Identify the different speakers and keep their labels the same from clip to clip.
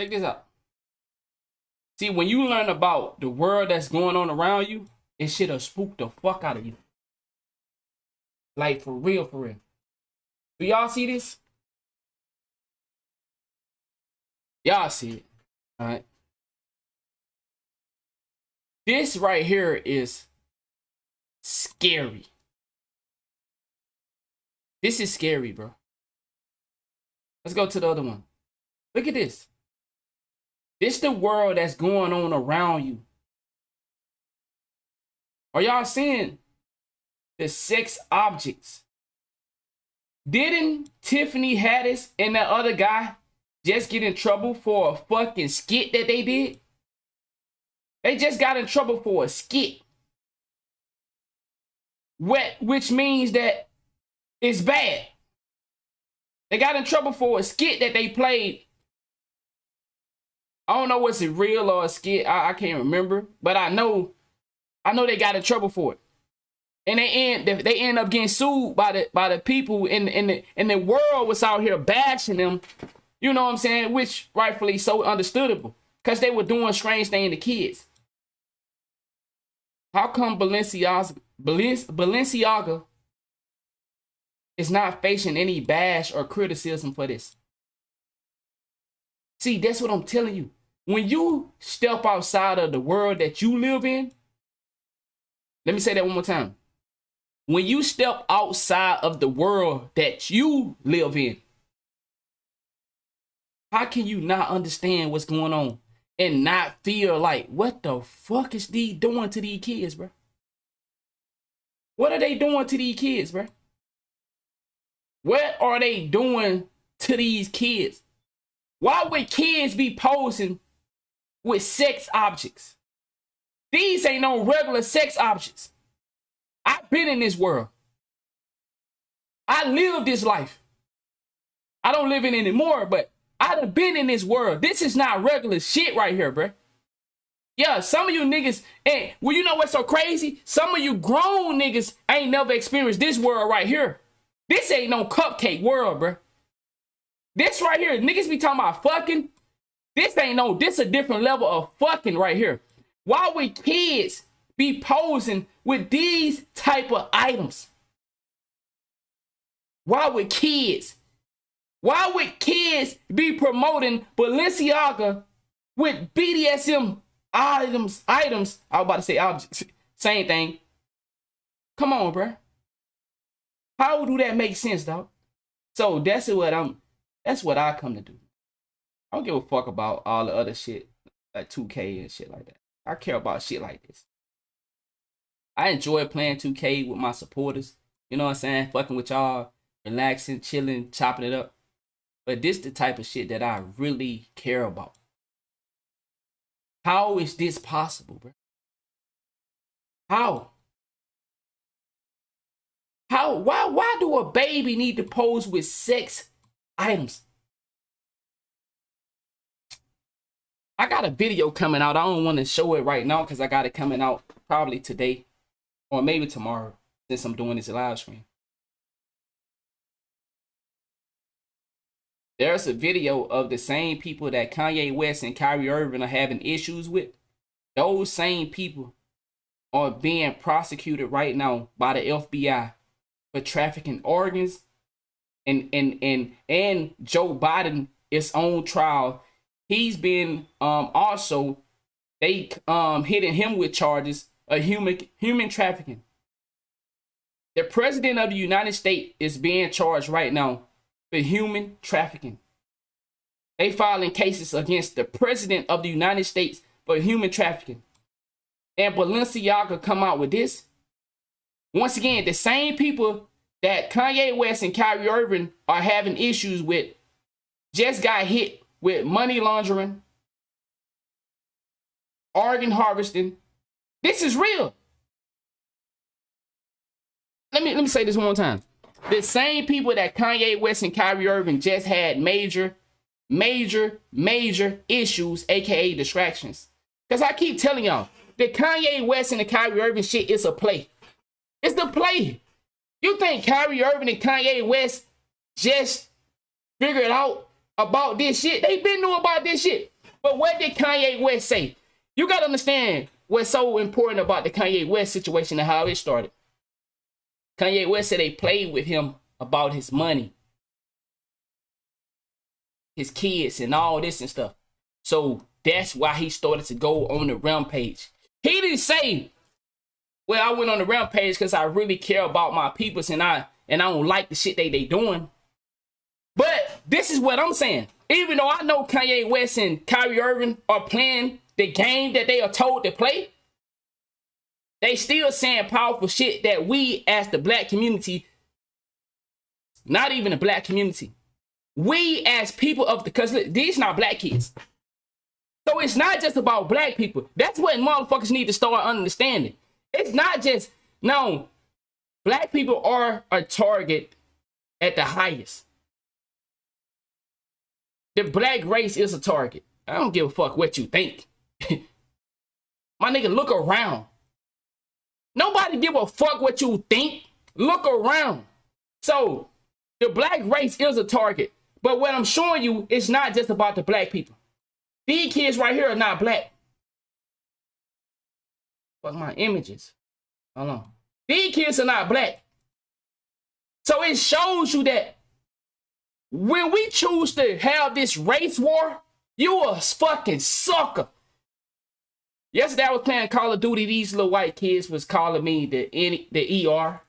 Speaker 1: Check this out. See, when you learn about the world that's going on around you, it shit'll spook the fuck out of you. Like, for real, for real. Do y'all see this? Y'all see it. All right. This right here is scary. This is scary, bro. Let's go to the other one. Look at this. This the world that's going on around you. Are y'all seeing the sex objects? Didn't Tiffany Haddish and that other guy just get in trouble for a fucking skit that they did? They just got in trouble for a skit. Which means that it's bad. They got in trouble for a skit that they played. I don't know what's it, real or a skit. I can't remember. But I know they got in trouble for it. And they end up getting sued by the people in the world was out here bashing them. You know what I'm saying? Which rightfully so understandable. Because they were doing strange things to kids. How come Balenciaga is not facing any bash or criticism for this? See, that's what I'm telling you. When you step outside of the world that you live in, let me say that one more time. When you step outside of the world that you live in, how can you not understand what's going on and not feel like, what the fuck is these doing to these kids, bro? What are they doing to these kids, bro? What are they doing to these kids? Why would kids be posing with sex objects? These ain't no regular sex objects. I've been in this world. I lived this life. I don't live it anymore, but I've been in this world. This is not regular shit right here, bruh. Yeah, some of you niggas, and well, you know what's so crazy? Some of you grown niggas ain't never experienced this world right here. This ain't no cupcake world, bruh. This right here, niggas be talking about fucking. This ain't no, this a different level of fucking right here. Why would kids be posing with these type of items? Why would kids be promoting Balenciaga with BDSM items? I was about to say objects. Same thing. Come on, bruh. How do that make sense, dog? So that's what I come to do. I don't give a fuck about all the other shit like 2K and shit like that. I care about shit like this. I enjoy playing 2K with my supporters. You know what I'm saying? Fucking with y'all, relaxing, chilling, chopping it up. But this the type of shit that I really care about. How is this possible, bro? How? Why do a baby need to pose with sex items? I got a video coming out. I don't want to show it right now because I got it coming out probably today or maybe tomorrow since I'm doing this live stream. There's a video of the same people that Kanye West and Kyrie Irving are having issues with. Those same people are being prosecuted right now by the FBI for trafficking organs, and Joe Biden is on trial. He's been also they hitting him with charges of human trafficking. The president of the United States is being charged right now for human trafficking. They filing cases against the president of the United States for human trafficking. And Balenciaga come out with this. Once again, the same people that Kanye West and Kyrie Irving are having issues with just got hit with money laundering, organ harvesting. This is real. Let me say this one more time. The same people that Kanye West and Kyrie Irving just had major issues, aka distractions. Because I keep telling y'all, the Kanye West and the Kyrie Irving shit is a play. It's the play. You think Kyrie Irving and Kanye West just figured out about this shit? They been knew about this shit. But what did Kanye West say? You got to understand what's so important about the Kanye West situation and how it started. Kanye West said they played with him about his money, his kids, and all this and stuff. So that's why he started to go on the rampage. He didn't say, well, I went on the rampage because I really care about my peoples and I don't like the shit they doing. But this is what I'm saying. Even though I know Kanye West and Kyrie Irving are playing the game that they are told to play, they still saying powerful shit that we as the black community, not even the black community, we as people of the, because these not black kids. So it's not just about black people. That's what motherfuckers need to start understanding. It's not just, no, black people are a target at the highest. The black race is a target. I don't give a fuck what you think. My nigga, look around. Nobody give a fuck what you think. Look around. So, the black race is a target. But what I'm showing you, it's not just about the black people. These kids right here are not black. Fuck my images. Hold on. These kids are not black. So it shows you that when we choose to have this race war, you a fucking sucker. Yesterday I was playing Call of Duty. These little white kids was calling me the ER.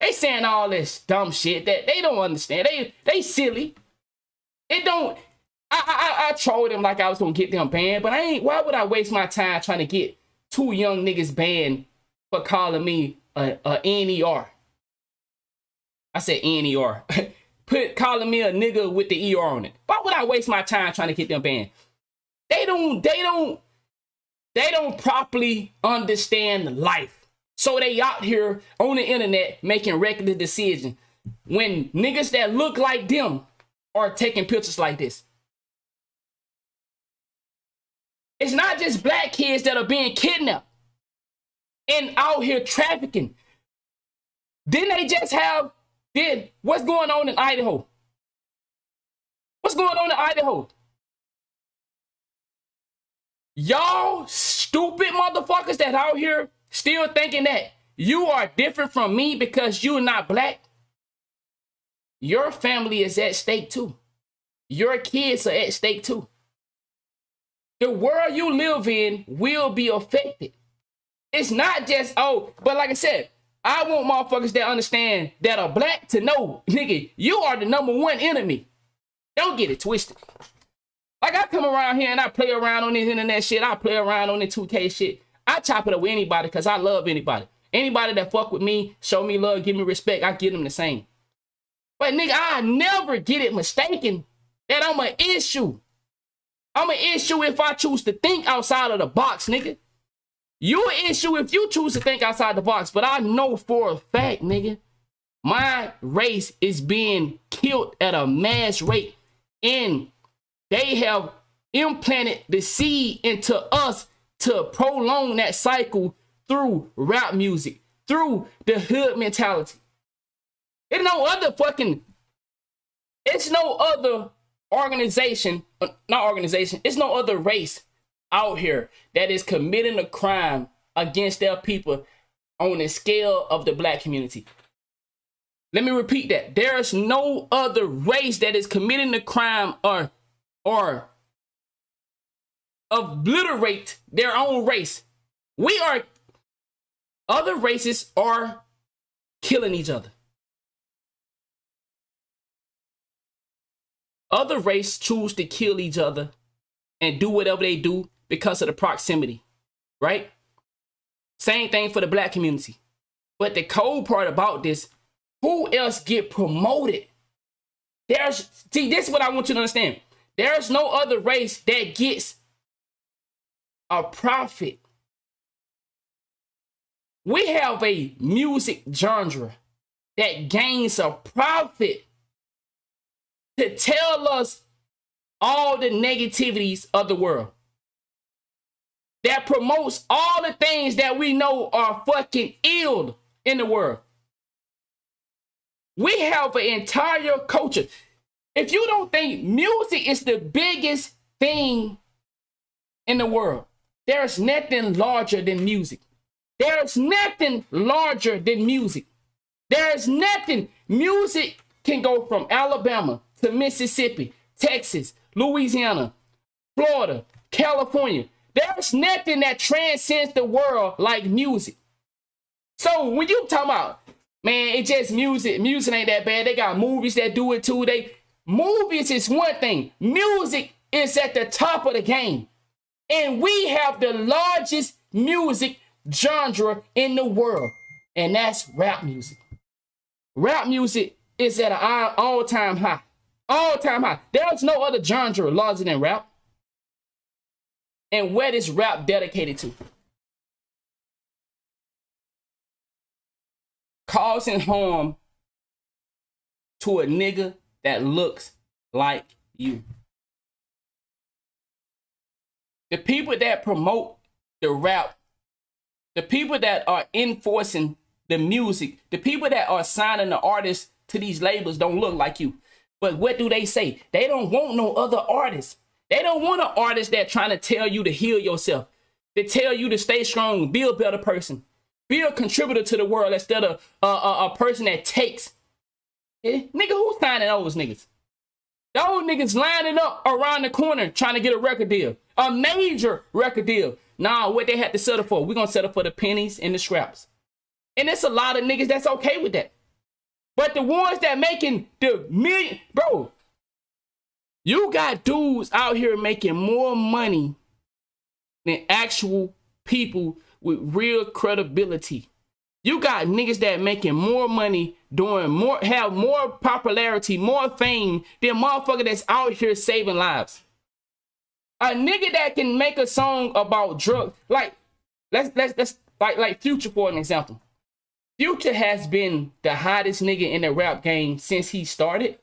Speaker 1: They saying all this dumb shit that they don't understand. They silly. It don't. I trolled them like I was gonna get them banned, but I ain't. Why would I waste my time trying to get two young niggas banned for calling me a NER? I said NER. Calling me a nigga with the ER on it. Why would I waste my time trying to get them banned? They don't properly understand life. So they out here on the internet making reckless decisions when niggas that look like them are taking pictures like this. It's not just black kids that are being kidnapped and out here trafficking. Didn't they just have, what's going on in Idaho? What's going on in Idaho? Y'all stupid motherfuckers that out here still thinking that you are different from me because you're not black. Your family is at stake too. Your kids are at stake too. The world you live in will be affected. It's not just, oh, but like I said, I want motherfuckers that understand that are black to know, nigga, you are the #1 enemy. Don't get it twisted. Like I come around here and I play around on this internet shit. I play around on the 2K shit. I chop it up with anybody because I love anybody. Anybody that fuck with me, show me love, give me respect, I give them the same. But nigga, I never get it mistaken that I'm an issue. I'm an issue if I choose to think outside of the box, nigga. You an issue if you choose to think outside the box. But I know for a fact, nigga, my race is being killed at a mass rate. And they have implanted the seed into us to prolong that cycle through rap music, through the hood mentality. It's no other organization, it's no other race out here that is committing a crime against their people on the scale of the black community. Let me repeat that. There is no other race that is committing the crime or obliterate their own race. Other races are killing each other. Other races choose to kill each other and do whatever they do because of the proximity, right? Same thing for the black community. But the cold part about this, who else get promoted? This is what I want you to understand. There's no other race that gets a profit. We have a music genre that gains a profit to tell us all the negativities of the world. That promotes all the things that we know are fucking ill in the world. We have an entire culture. If you don't think music is the biggest thing in the world. There's nothing larger than music. There's nothing larger than music. There's nothing. Music can go from Alabama to Mississippi, Texas, Louisiana, Florida, California. There's nothing that transcends the world like music. So when you talk about, man, it's just music. Music ain't that bad. They got movies that do it too. Movies is one thing. Music is at the top of the game. And we have the largest music genre in the world. And that's rap music. Rap music is at an all-time high. All-time high. There's no other genre larger than rap. And what is rap dedicated to? Causing harm to a nigga that looks like you. The people that promote the rap, the people that are enforcing the music, the people that are signing the artists to these labels don't look like you. But what do they say? They don't want no other artists. They don't want an artist that trying to tell you to heal yourself, to tell you to stay strong, be a better person, be a contributor to the world instead of a person that takes. Nigga, who's signing those niggas? Those niggas lining up around the corner trying to get a record deal, a major record deal. Nah, what they had to settle for? We're going to settle for the pennies and the scraps. And it's a lot of niggas that's okay with that. But the ones that making the million, bro, you got dudes out here making more money than actual people with real credibility. You got niggas that making more money, doing more, have more popularity, more fame than motherfucker that's out here saving lives. A nigga that can make a song about drugs, like let's like Future for an example. Future has been the hottest nigga in the rap game since he started.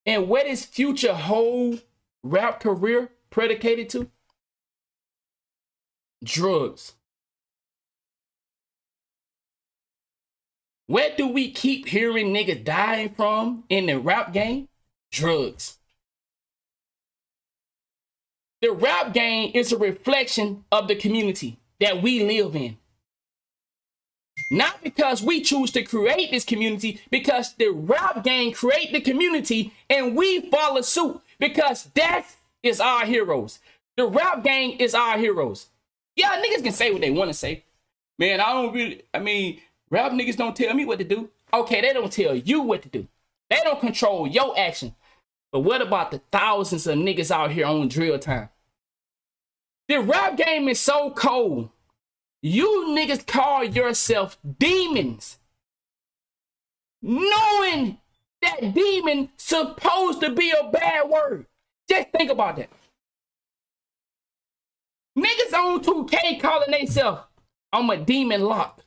Speaker 1: And what is Future whole rap career predicated to? Drugs. Where do we keep hearing niggas dying from in the rap game? Drugs. The rap game is a reflection of the community that we live in. Not because we choose to create this community, because the rap game create the community and we follow suit because that is our heroes. The rap gang is our heroes. Yeah, niggas can say what they want to say. Man, rap niggas don't tell me what to do. Okay, they don't tell you what to do. They don't control your action. But what about the thousands of niggas out here on drill time? The rap game is so cold. You niggas call yourself demons, knowing that demon supposed to be a bad word. Just think about that. Niggas on 2K calling themselves, I'm a demon lock.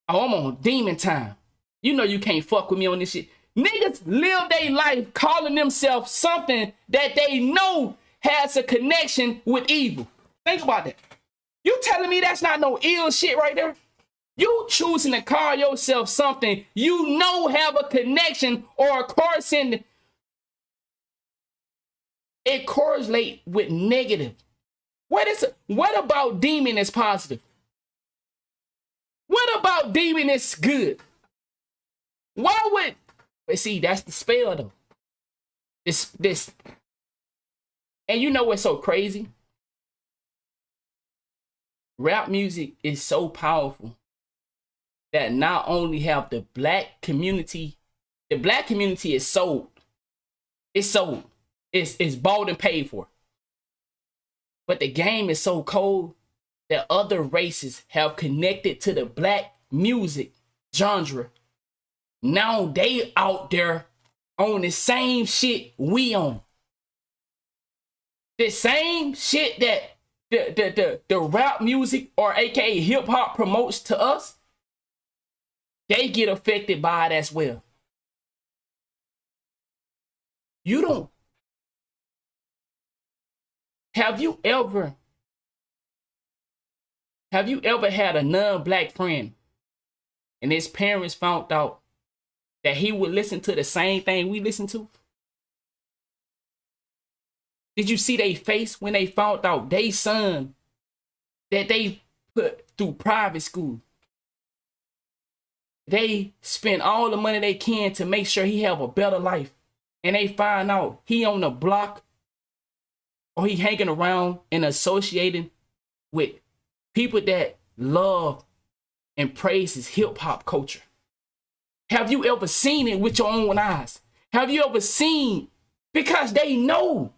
Speaker 1: Oh, I'm on demon time. You know you can't fuck with me on this shit. Niggas live their life calling themselves something that they know has a connection with evil. Think about that. You telling me that's not no ill shit right there? You choosing to call yourself something you know have a connection or a correlation. It correlates with negative. What about demon is positive? What about demon is good? Why would... But see, that's the spell though. This. And you know what's so crazy? Rap music is so powerful that not only have the black community is sold. It's sold. It's bought and paid for. But the game is so cold that other races have connected to the black music genre. Now they out there on the same shit we on. The same shit that the rap music or aka hip hop promotes to us, they get affected by it as well. You don't. Have you ever had a non-black friend and his parents found out that he would listen to the same thing we listen to? Did you see their face when they found out they son that they put through private school? They spend all the money they can to make sure he have a better life. And they find out he on the block or he hanging around and associating with people that love and praises hip-hop culture. Have you ever seen it with your own eyes? Have you ever seen? Because they know,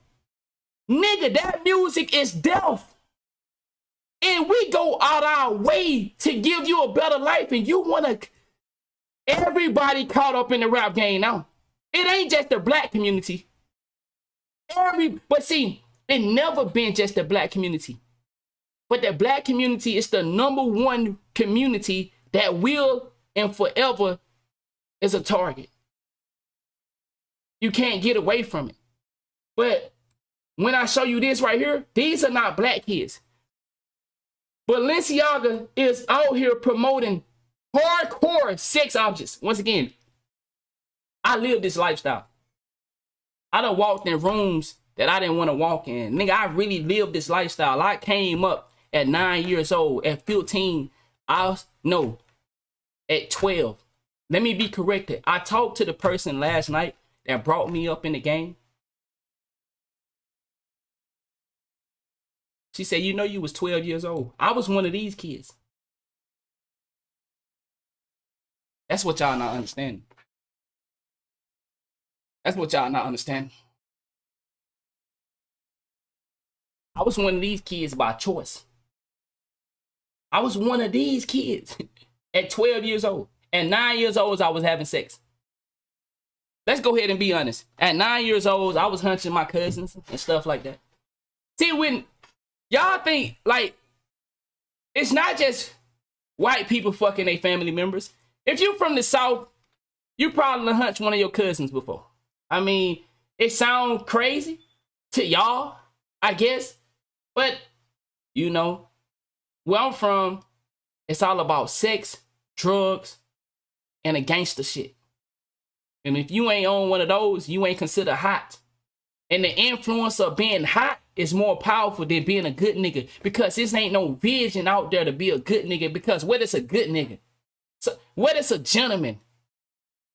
Speaker 1: nigga, that music is death. And we go out our way to give you a better life, and you want to... Everybody caught up in the rap game now. It ain't just the black community. But see, it never been just the black community. But the black community is the #1 community that will and forever is a target. You can't get away from it. But when I show you this right here, these are not black kids. Balenciaga is out here promoting hardcore sex objects. Once again, I live this lifestyle. I done walked in rooms that I didn't want to walk in. Nigga, I really lived this lifestyle. I came up at 9 years old. At 15, at 12. Let me be corrected. I talked to the person last night that brought me up in the game. She said, you know you was 12 years old. I was one of these kids. That's what y'all not understanding. That's what y'all not understanding. I was one of these kids by choice. I was one of these kids at 12 years old. At 9 years old, I was having sex. Let's go ahead and be honest. At 9 years old, I was hunching my cousins and stuff like that. See, when y'all think, like, it's not just white people fucking their family members. If you from the South, you probably hunched one of your cousins before. I mean, it sounds crazy to y'all, I guess. But, you know, where I'm from, it's all about sex, drugs, and a gangster shit. And if you ain't on one of those, you ain't considered hot. And the influence of being hot is more powerful than being a good nigga. Because this ain't no vision out there to be a good nigga. Because what is a good nigga? So, what is a gentleman?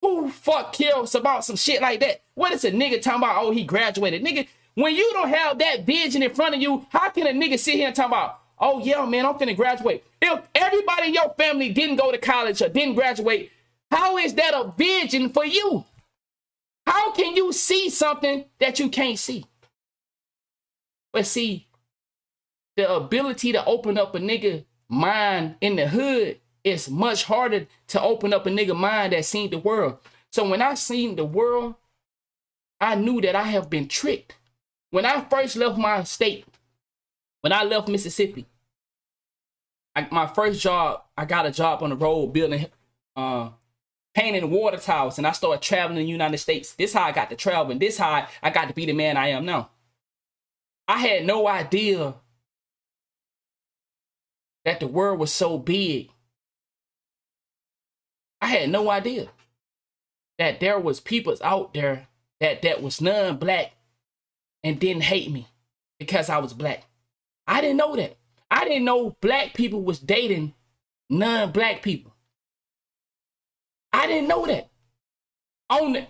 Speaker 1: Who fuck cares about some shit like that? What is a nigga talking about, oh, he graduated? Nigga, when you don't have that vision in front of you, how can a nigga sit here and talk about, oh, yeah, man, I'm finna graduate? If everybody in your family didn't go to college or didn't graduate, how is that a vision for you? How can you see something that you can't see? But see, the ability to open up a nigga mind in the hood is much harder to open up a nigga mind that seen the world. So when I seen the world, I knew that I have been tricked. When I first left my state, when I left Mississippi, my first job, I got a job on the road building, painting water towers, and I started traveling in the United States. This is how I got to travel, and this is how I got to be the man I am now. I had no idea that the world was so big. I had no idea that there was people out there that was non-black and didn't hate me because I was black. I didn't know that. I didn't know black people was dating non-black people. I didn't know that.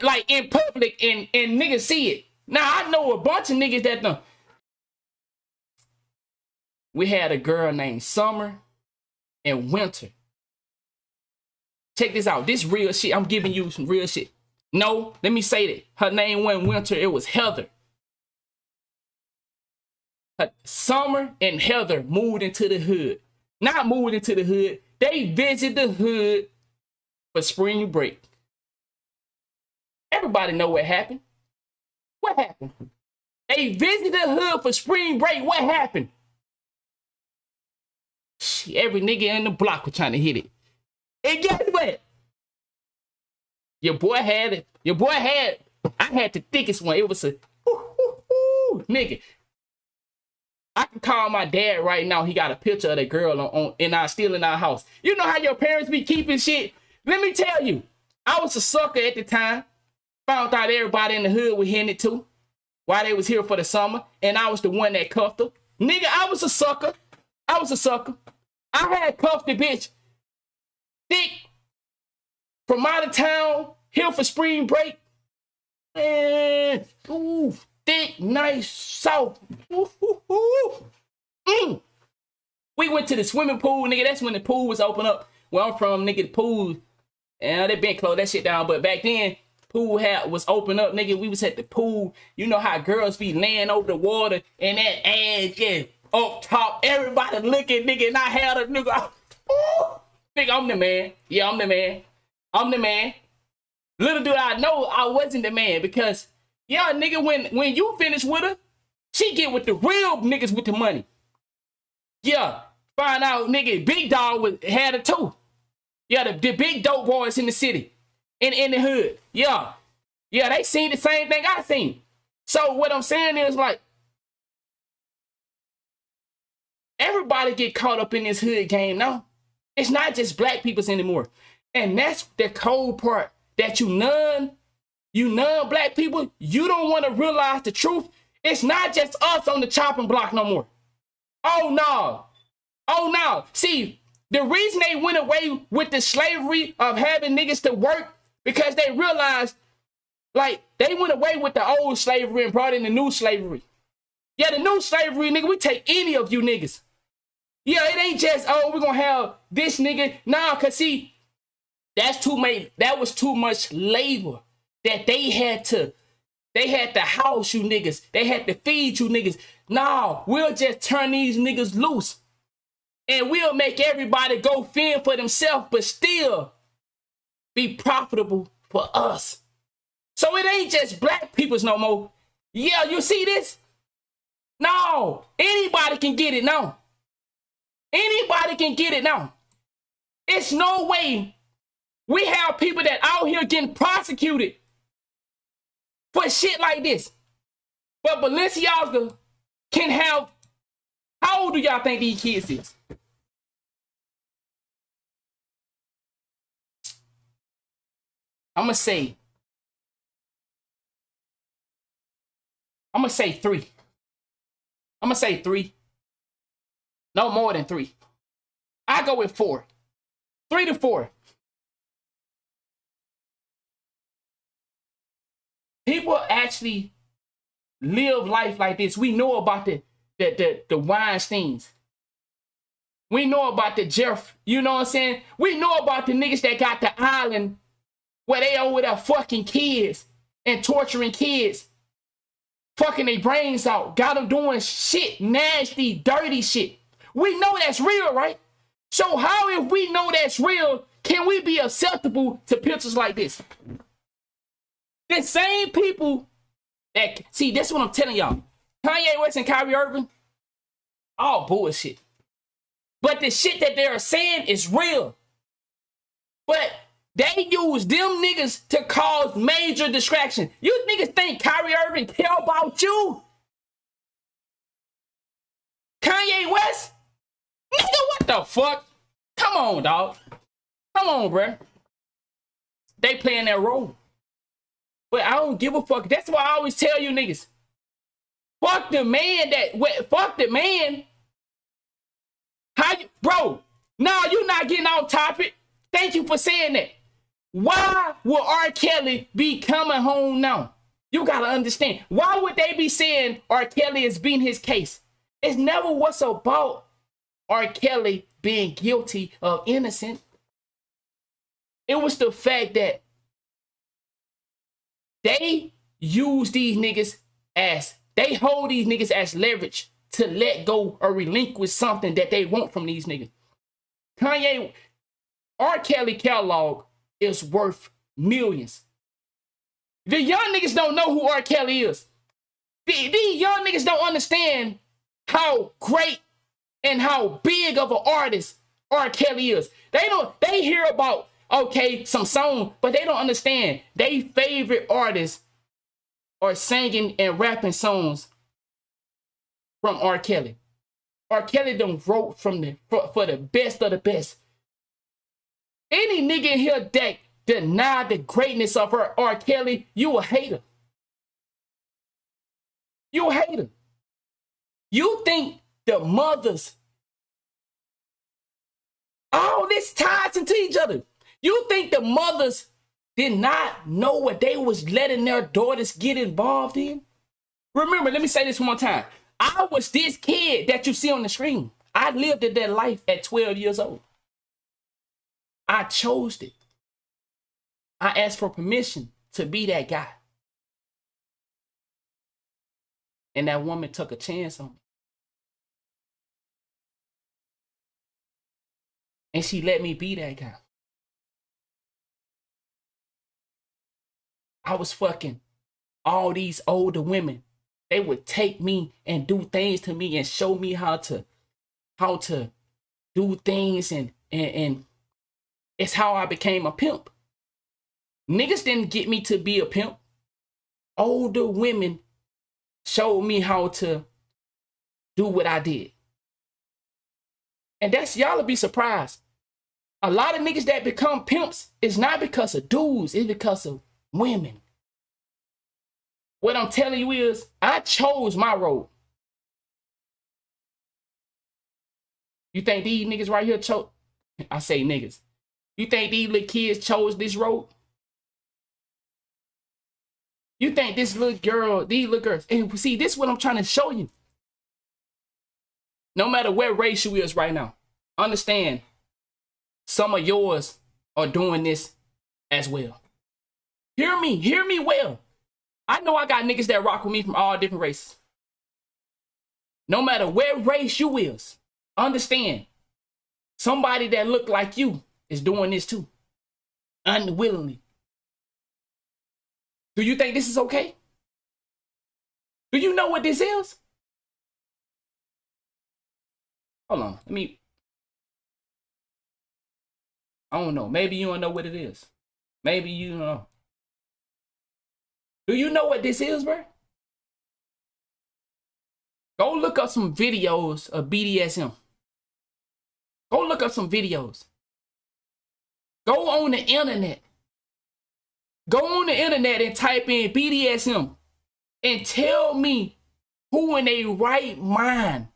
Speaker 1: Like in public and niggas see it. Now I know a bunch of niggas that know. We had a girl named Summer and Winter. Check this out. This real shit. I'm giving you some real shit. No, let me say that. Her name wasn't Winter. It was Heather. Summer and Heather moved into the hood. Not moved into the hood. They visited the hood for spring break. Everybody know what happened. What happened? They visited the hood for spring break. What happened? Every nigga in the block was trying to hit it. And guess what? Your boy had it. I had the thickest one. It was a nigga. I can call my dad right now. He got a picture of that girl still in our house. You know how your parents be keeping shit? Let me tell you, I was a sucker at the time. Found out everybody in the hood was hitting it too. while they was here for the summer, and I was the one that cuffed her. Nigga, I was a sucker. I was a sucker. I had cuffed the bitch thick from out of town, here for spring break. And, ooh, thick, nice, soft. Ooh, ooh, ooh. We went to the swimming pool, nigga. That's when the pool was open up. Where I'm from, nigga, the pool, and they been closed that shit down. But back then, pool was open up, nigga. We was at the pool. You know how girls be laying over the water and that ass just up top. Everybody looking, nigga, and I had a nigga. Ooh, nigga, I'm the man. Yeah, I'm the man. I'm the man. Little do I know I wasn't the man because, yeah, nigga, when you finish with her, she get with the real niggas with the money. Yeah, find out, nigga, Big Dog had her too. Yeah, the big dope boys in the city, in the hood. Yeah, they seen the same thing I seen. So what I'm saying is, like, everybody get caught up in this hood game now. It's not just black people's anymore. And that's the cold part, that you non-black people, you don't want to realize the truth. It's not just us on the chopping block no more. Oh, no. Oh, no. See, the reason they went away with the slavery of having niggas to work, because they realized, like, they went away with the old slavery and brought in the new slavery. Yeah, the new slavery, nigga, we take any of you niggas. Yeah, it ain't just, oh, we're going to have this nigga. Nah, because, see, that was too much labor that they had to house you niggas. They had to feed you niggas. Nah, we'll just turn these niggas loose. And we'll make everybody go fend for themselves, but still be profitable for us. So it ain't just black people's no more. Yeah, you see this? No, anybody can get it now. Anybody can get it now. It's no way we have people that out here getting prosecuted for shit like this. But Balenciaga can have, how old do y'all think these kids is? I'm gonna say 3. I'm gonna say 3. No more than 3. I go with 4. 3 to 4. People actually live life like this. We know about the Weinsteins. We know about the Jeff, you know what I'm saying? We know about the niggas that got the island where they over there fucking kids and torturing kids, fucking their brains out, got them doing shit, nasty, dirty shit. We know that's real, right? So how, if we know that's real, can we be acceptable to pictures like this? The same people that, see, this is what I'm telling y'all. Kanye West and Kyrie Irving, all bullshit. But the shit that they're saying is real. But they use them niggas to cause major distraction. You niggas think Kyrie Irving care about you? Kanye West? Nigga, what the fuck? Come on, dog. Come on, bruh. They playing that role. But I don't give a fuck. That's why I always tell you niggas. Fuck the man fuck the man. How you, bro, nah, you not getting off topic. Thank you for saying that. Why will R. Kelly be coming home now? You gotta understand. Why would they be saying R. Kelly is being his case? It's never what's about R. Kelly being guilty of innocent. It was the fact that they use these niggas as, they hold these niggas as leverage to let go or relinquish something that they want from these niggas. Kanye, R. Kelly catalog is worth millions. The young niggas don't know who R. Kelly is. These young niggas don't understand how great and how big of an artist R. Kelly is. They hear about, okay, some song, but they don't understand. They favorite artists are singing and rapping songs from R. Kelly. R. Kelly done wrote for the best of the best. Any nigga in here that deny the greatness of R. Kelly, you a hater. You a hater. You think the mothers, all this ties into each other. You think the mothers did not know what they was letting their daughters get involved in? Remember, let me say this one more time. I was this kid that you see on the screen. I lived that life at 12 years old. I chose it. I asked for permission to be that guy. And that woman took a chance on me. And she let me be that guy. I was fucking all these older women. They would take me and do things to me and show me how to do things, and it's how I became a pimp. Niggas didn't get me to be a pimp. Older women showed me how to do what I did. And that's, y'all will be surprised. A lot of niggas that become pimps is not because of dudes, it's because of women. What I'm telling you is, I chose my road. You think these niggas right here chose? I say niggas. You think these little kids chose this road? You think this little girl, these little girls, and see, this is what I'm trying to show you. No matter what race you is right now, understand some of yours are doing this as well. Hear me well. I know I got niggas that rock with me from all different races. No matter what race you is, understand somebody that look like you is doing this too, unwillingly. Do you think this is okay? Do you know what this is? Hold on, I don't know. Maybe you don't know what it is. Maybe you don't know. Do you know what this is, bro? Go look up some videos of BDSM. Go look up some videos. Go on the internet. Go on the internet and type in BDSM and tell me who in a right mind.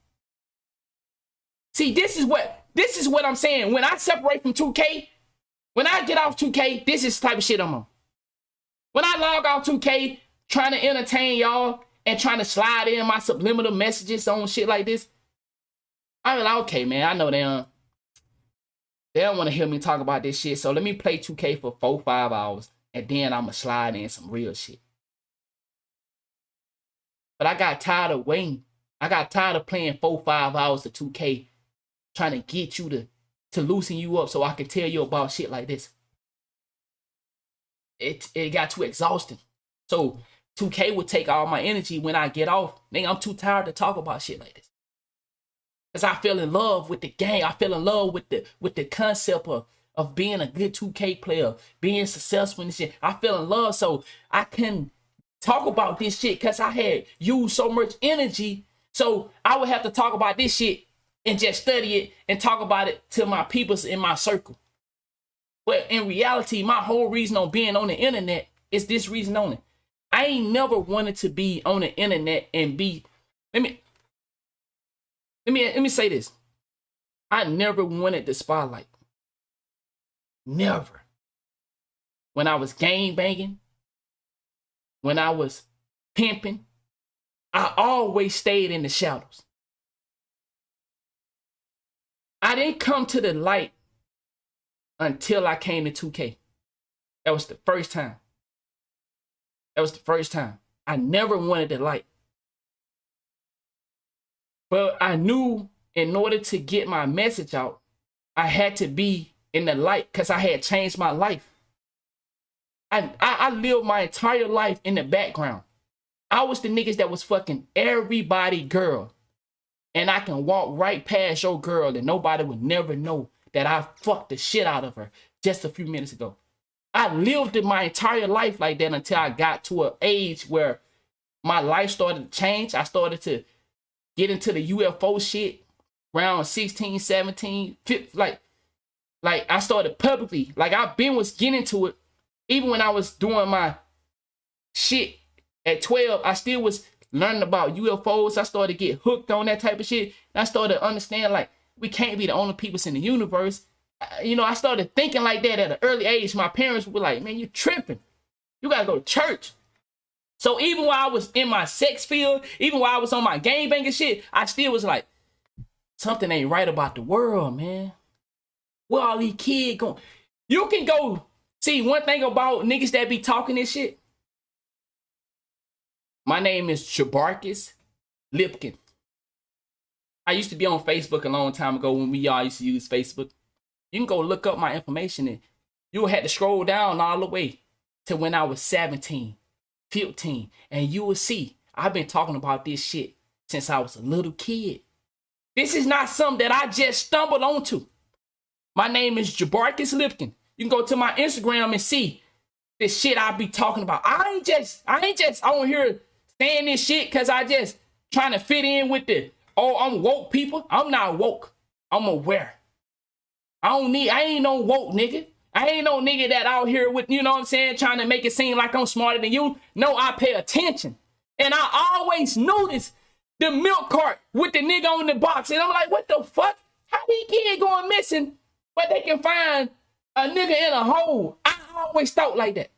Speaker 1: See, this is what I'm saying. When I separate from 2K, when I get off 2K, this is the type of shit I'm on. When I log off 2K, trying to entertain y'all and trying to slide in my subliminal messages on shit like this, I'm like, okay, man, I know they don't want to hear me talk about this shit, so let me play 2K for 4-5 hours, and then I'm going to slide in some real shit. But I got tired of waiting. I got tired of playing 4-5 hours of 2K, trying to get you to loosen you up so I can tell you about shit like this. It got too exhausting. So 2K would take all my energy when I get off. Nigga, I'm too tired to talk about shit like this. Because I fell in love with the game. I fell in love with the concept of being a good 2K player, being successful and shit. I fell in love, so I couldn't talk about this shit because I had used so much energy. So I would have to talk about this shit and just study it and talk about it to my peoples in my circle. But in reality, my whole reason on being on the internet is this reason only. I ain't never wanted to be on the internet and be, let me say this. I never wanted the spotlight. Never. When I was gang banging, when I was pimping, I always stayed in the shadows. I didn't come to the light until I came to 2K. That was the first time. I never wanted the light. But I knew in order to get my message out, I had to be in the light because I had changed my life. I lived my entire life in the background. I was the niggas that was fucking everybody girl. And I can walk right past your girl and nobody would never know that I fucked the shit out of her just a few minutes ago. I lived in my entire life like that until I got to an age where my life started to change. I started to get into the UFO shit around 16, 17, 15, like I started publicly. Like I've been was getting into it. Even when I was doing my shit at 12, I still was learning about UFOs. I started to get hooked on that type of shit. And I started to understand, like, we can't be the only people in the universe. You know, I started thinking like that at an early age. My parents were like, man, you tripping. You gotta go to church. So even while I was in my sex field, even while I was on my gangbanging shit, I still was like, something ain't right about the world, man. Where all these kids going? You can go see one thing about niggas that be talking this shit. My name is Jabarkis Lipkin. I used to be on Facebook a long time ago when we all used to use Facebook. You can go look up my information and you'll have to scroll down all the way to when I was 17, 15, and you will see I've been talking about this shit since I was a little kid. This is not something that I just stumbled onto. My name is Jabarkis Lipkin. You can go to my Instagram and see this shit I be talking about. I ain't just on here saying this shit because I just trying to fit in with the, oh, I'm woke people. I'm not woke. I'm aware. I ain't no woke nigga. I ain't no nigga that out here with, you know what I'm saying, trying to make it seem like I'm smarter than you. No, I pay attention. And I always notice the milk cart with the nigga on the box. And I'm like, what the fuck? How these kids going missing, but they can find a nigga in a hole? I always thought like that.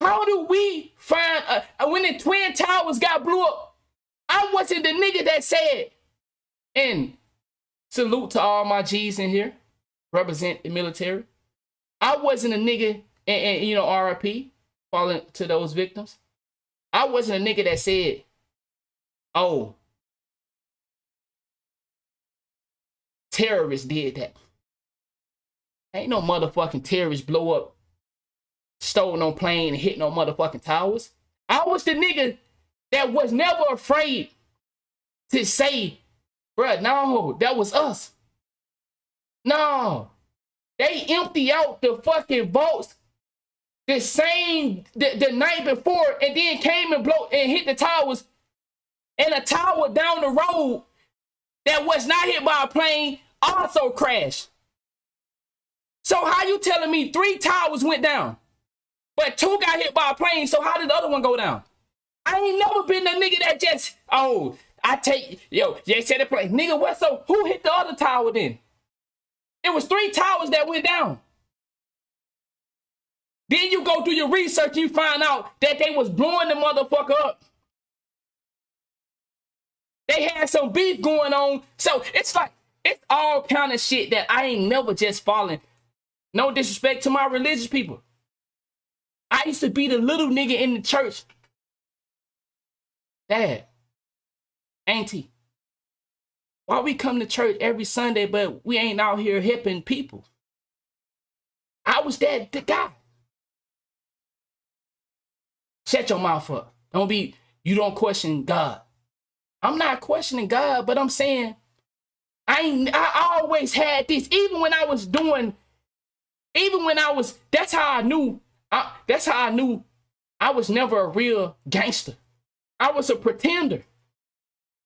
Speaker 1: How do we find, when the Twin Towers got blew up, I wasn't the nigga that said, and salute to all my G's in here, represent the military. I wasn't a nigga, and you know, RIP, falling to those victims. I wasn't a nigga that said, oh, terrorists did that. Ain't no motherfucking terrorists blow up, stole no plane, and hit no motherfucking towers. I was the nigga that was never afraid to say, bruh, no, that was us. No. They empty out the fucking vaults the night before and then came and hit the towers. And a tower down the road that was not hit by a plane also crashed. So how you telling me 3 towers went down, but 2 got hit by a plane, so how did the other one go down? I ain't never been the nigga that just, oh, they said the plane. Nigga, what, so who hit the other tower then? It was 3 towers that went down. Then you go do your research and you find out that they was blowing the motherfucker up. They had some beef going on. So it's like, it's all kind of shit that I ain't never just fallen. No disrespect to my religious people. I used to be the little nigga in the church. Dad, auntie, why we come to church every Sunday, but we ain't out here hipping people? I was the guy. Shut your mouth up. You don't question God. I'm not questioning God, but I'm saying, I always had this, that's how I knew I was never a real gangster. I was a pretender.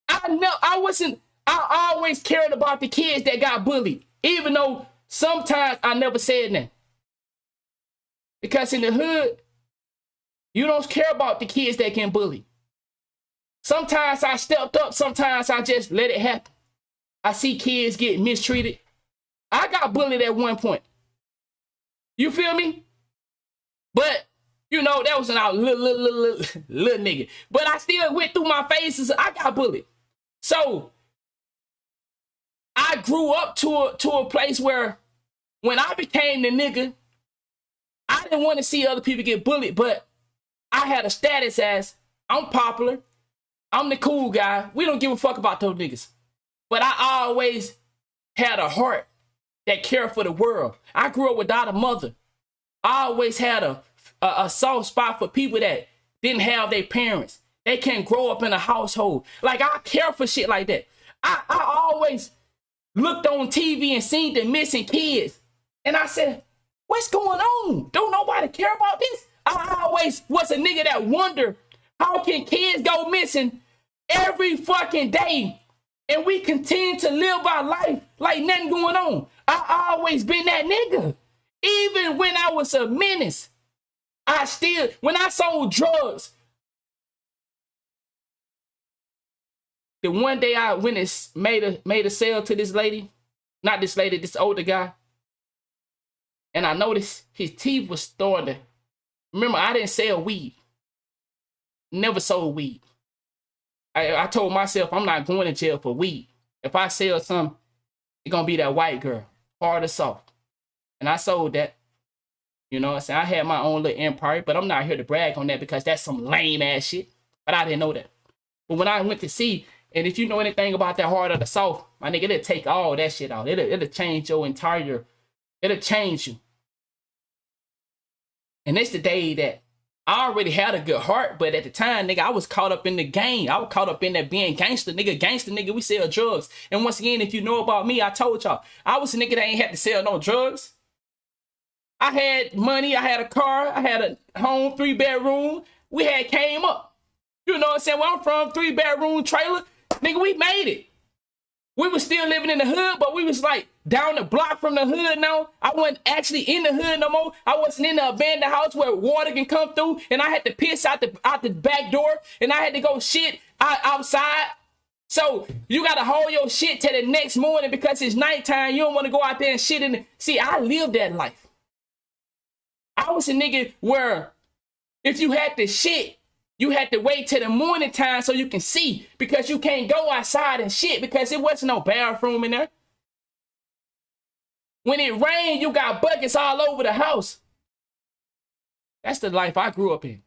Speaker 1: I always cared about the kids that got bullied, even though sometimes I never said that. Because in the hood, you don't care about the kids that get bullied. Sometimes I stepped up, sometimes I just let it happen. I see kids get mistreated. I got bullied at one point. You feel me? But, you know, that was a little nigga. But I still went through my phases. I got bullied. So, I grew up to a place where when I became the nigga, I didn't want to see other people get bullied, but I had a status as, I'm popular, I'm the cool guy, we don't give a fuck about those niggas. But I always had a heart that cared for the world. I grew up without a mother. I always had a soft spot for people that didn't have their parents. They can't grow up in a household. Like, I care for shit like that. I always looked on TV and seen the missing kids. And I said, what's going on? Don't nobody care about this? I always was a nigga that wondered, how can kids go missing every fucking day and we continue to live our life like nothing going on? I always been that nigga. Even when I was a menace, when I sold drugs, the one day I went and made a sale to this lady, not this lady, this older guy, and I noticed his teeth was starting to. Remember, I didn't sell weed. Never sold weed. I told myself I'm not going to jail for weed. If I sell something, it's gonna be that white girl, hard or soft. And I sold that. You know what I'm saying? I had my own little empire, but I'm not here to brag on that because that's some lame ass shit. But I didn't know that. But when I went to see, and if you know anything about that hard or the soft, my nigga, it'll take all that shit out. It'll change your entire, it'll change you. And it's the day that I already had a good heart, but at the time, nigga, I was caught up in the game. I was caught up in that being gangster, nigga, we sell drugs. And once again, if you know about me, I told y'all, I was a nigga that ain't had to sell no drugs. I had money, I had a car, I had a home, 3-bedroom. We had came up. You know what I'm saying? Where I'm from, 3-bedroom trailer. Nigga, we made it. We was still living in the hood, but we was like down the block from the hood now. I wasn't actually in the hood no more. I wasn't in the abandoned house where water can come through, and I had to piss out the back door, and I had to go shit outside. So you gotta hold your shit till the next morning because it's nighttime. You don't want to go out there and shit in the... See, I lived that life. I was a nigga where if you had to shit, you had to wait till the morning time so you can see, because you can't go outside and shit because it wasn't no bathroom in there. When it rained, you got buckets all over the house. That's the life I grew up in.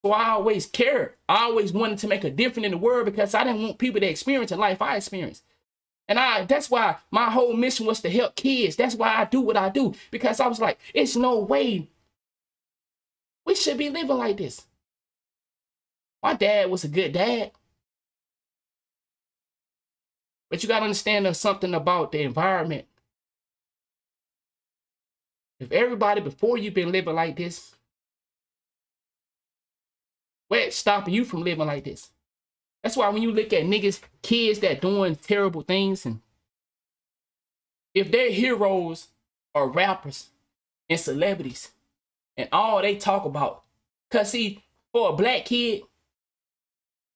Speaker 1: So I always cared. I always wanted to make a difference in the world because I didn't want people to experience the life I experienced. And that's why my whole mission was to help kids. That's why I do what I do, because I was like, it's no way we should be living like this. My dad was a good dad. But you got to understand there's something about the environment. If everybody before you been living like this, what's stopping you from living like this? That's why when you look at niggas, kids that doing terrible things, and if their heroes are rappers and celebrities, and all they talk about, cause see, for a black kid,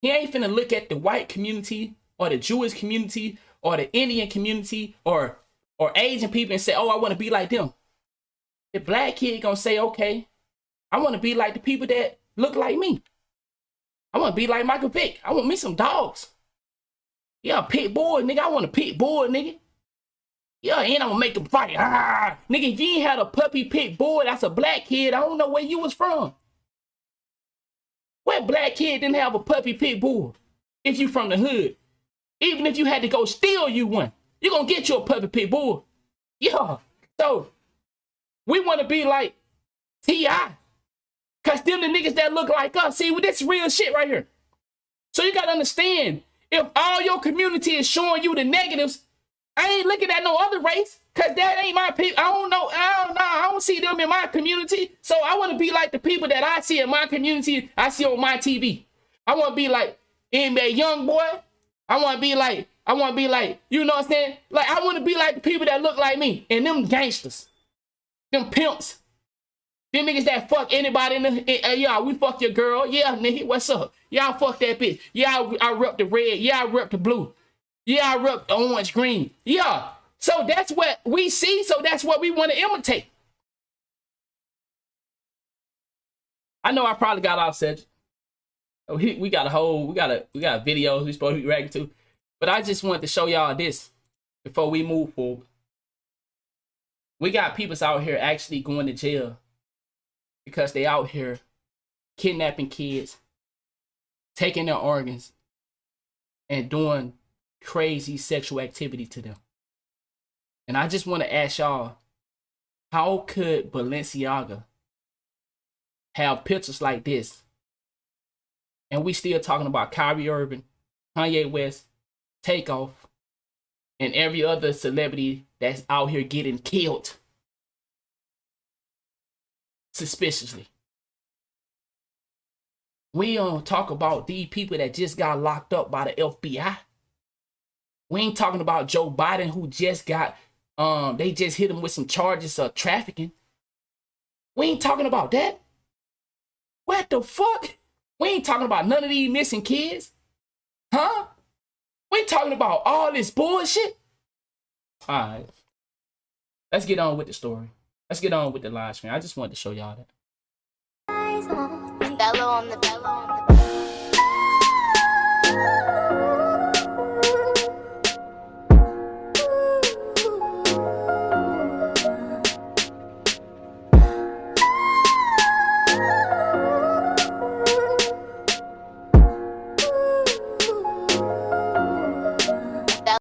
Speaker 1: he ain't finna look at the white community or the Jewish community or the Indian community or Asian people and say, oh, I want to be like them. The black kid gonna say, okay, I want to be like the people that look like me. I want to be like Michael Vick. I want me some dogs. Yeah, pit bull, nigga. I want a pit bull, nigga. Yeah, and I'm gonna make them fight. Nigga, if you ain't had a puppy pit bull, that's a black kid. I don't know where you was from. What black kid didn't have a puppy pit bull? If you from the hood. Even if you had to go steal you one, you gonna get you a puppy pit bull. Yeah. So, we want to be like T.I. Because them the niggas that look like us. See, this real shit right here. So you gotta understand, if all your community is showing you the negatives, I ain't looking at no other race, because that ain't my people. I don't see them in my community. So I want to be like the people that I see in my community, I see on my TV. I want to be like NBA young boy. I want to be like, you know what I'm saying? Like, I want to be like the people that look like me. And them gangsters, them pimps, them niggas that fuck anybody in the, yeah, we fuck your girl. Yeah, nigga, what's up? Yeah, I fuck that bitch. Yeah, I rep the red. Yeah, I rep the blue. Yeah, I rep the orange, green. Yeah. So that's what we see. So that's what we want to imitate. I know I probably got off subject. We got videos we supposed to be reacting to. But I just wanted to show y'all this before we move forward. We got people out here actually going to jail because they out here kidnapping kids, taking their organs, and doing crazy sexual activity to them. And I just want to ask y'all, how could Balenciaga have pictures like this and we still talking about Kyrie Irving, Kanye West, Takeoff, and every other celebrity that's out here getting killed suspiciously? We don't talk about these people that just got locked up by the FBI. We ain't talking about Joe Biden, who just got, they just hit him with some charges of trafficking. We ain't talking about that. What the fuck? We ain't talking about none of these missing kids. Huh? We talking about all this bullshit. All right. Let's get on with the story. Let's get on with the live stream. I just wanted to show y'all that.
Speaker 2: Bello on the